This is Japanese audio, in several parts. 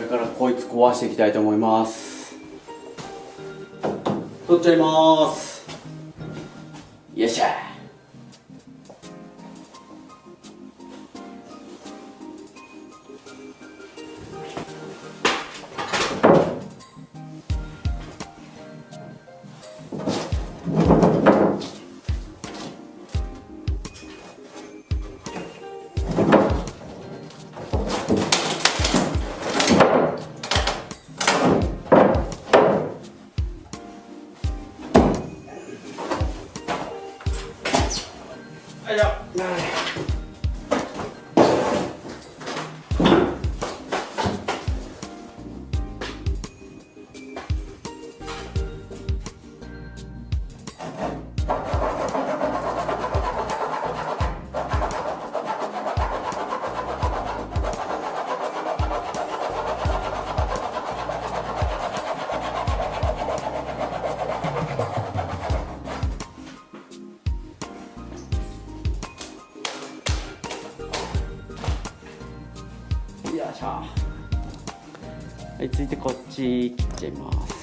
れからこいつ壊していきたいと思います。取っちゃいます。よっしゃ。はい、続いてこっち切っちゃいます。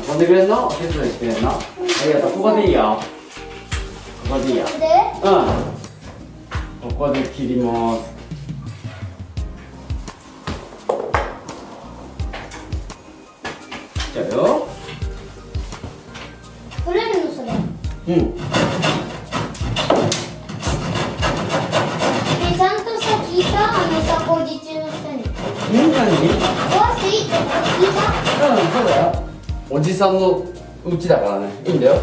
遊んでくれんの？手伝いしてくれんの？ありがとう。ここでいいよ。ここでいいよ。ここで切ります。じゃあよ。取れるのそれ？うん。ちゃんとさ聞いた？工事中の人に。何？壊していいって聞いた？そうだよ。おじさんのうちだからね、いいんだよ。前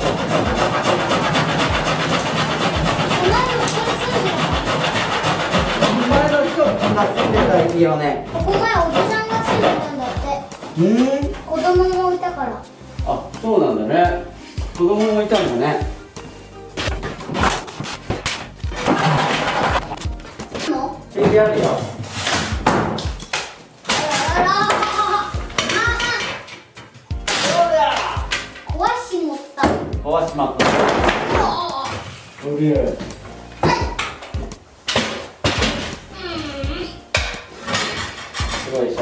の人が住んでた家はね。ここ前おじさんが住んでたんだって。子供もいたから。あ、そうなんだね。子供もいたんだね。経験あるよ。壊しまった。すげえ。すごいでしょ。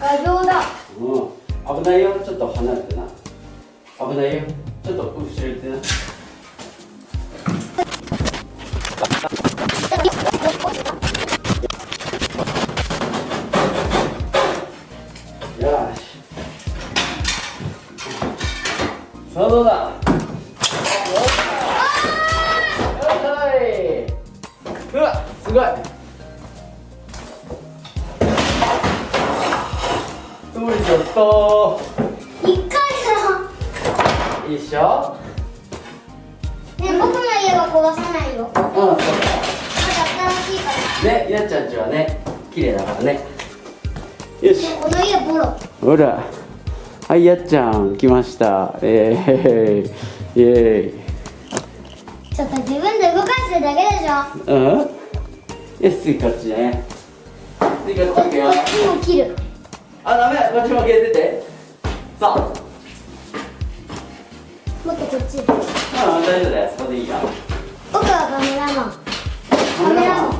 画像だ。危ないよ。ちょっと離れてな。危ないよ。ちょっと後ろ行ってな。よし。さあどうだ。うわ、すごい。取れちゃった。一回だ。いいっしょ。ね、僕の家は壊さないよ。そうだ。まだ新しいから。ね、やっちゃんちはね、綺麗だからね。よし。この家ボロ。ほら。はい、やっちゃん来ました。イエーイ。ちょっと自分で動かしてるだけでしょ。よし、次こっちね。次こっちよ。こっちも切る。あ、ダメ、こっちも切れてて。さあ。もっとこっち。大丈夫だよ、そこでいいよ。僕はカメラマン。カメラマン。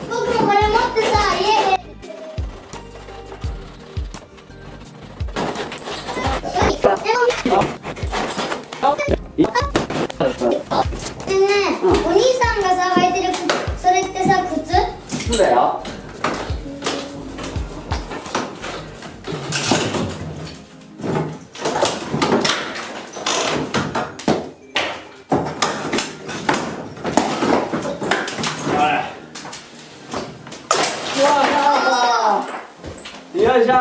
僕もこれ持ってさ、家で。でね、お兄さんがさ履いてる靴、それってさ靴？靴だよ。よいしょー。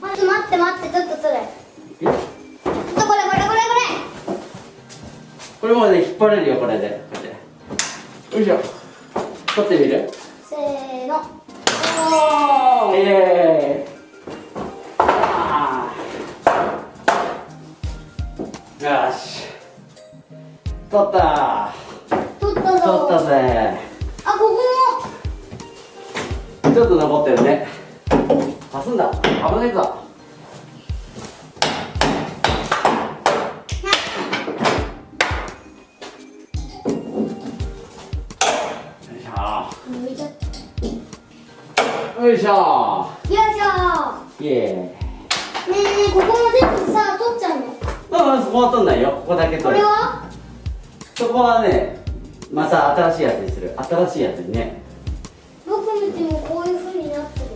待って待って待って、ちょっとそれ。ちょっとこれ。これもね、引っ張れるよ、これで。こうやって。よいしょ。取ってみる？せーの。おー、イエーイ。よし。取った取ったぞ。取ったぜ。あ、ここも。ちょっと残ってるね。パスんだ。危ないぞ。よいしょ。よいしょ。よいしょ。イエーイ。ねえ、ここも全部さ、取っちゃうの？そこは取んないよ。ここだけこ取る。れは？そこはね、また新しいやつにする。新しいやつにね。どこ見てもこういう風になってる。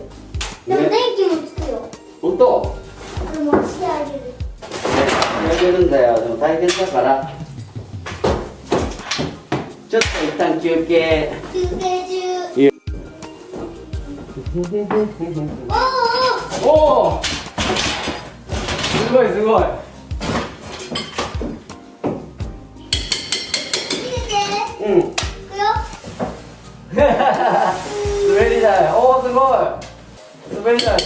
でも電気もつくよ。ほんと？これもしてあげる。やれるんだよ。でも大変だから。ちょっと一旦休憩。休憩中。おおお。すごいすごい。見てて。うん。いくよ。滑り台。おお、すごい。滑り台だ。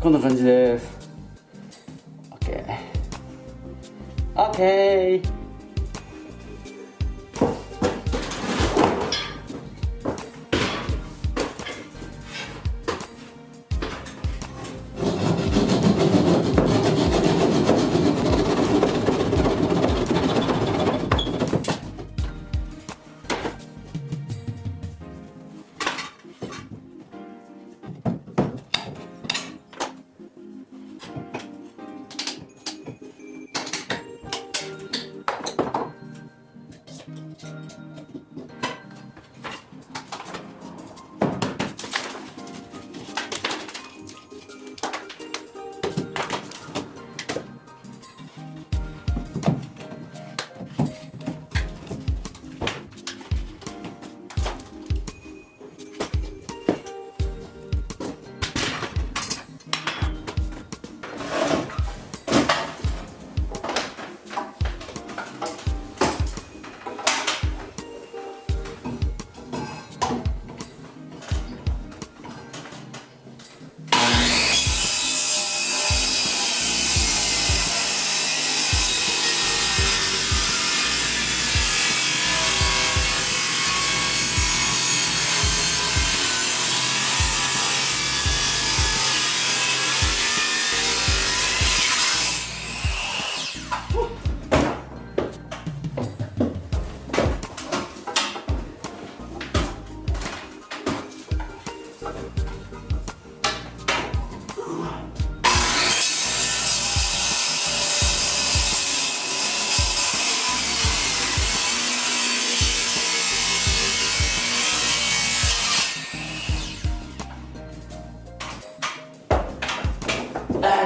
こんな感じです。 OK。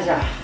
じゃあ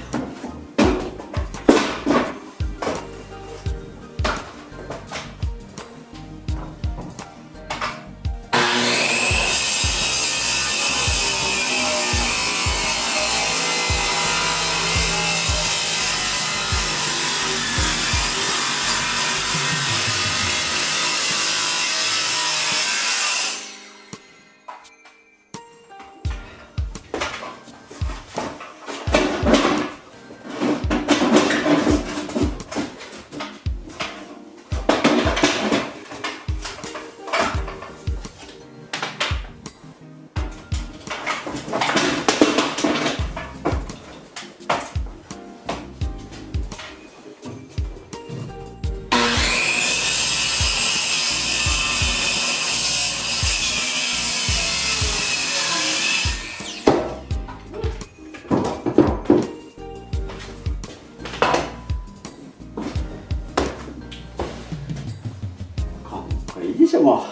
いいでしょ、も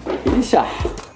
ういいでしょ。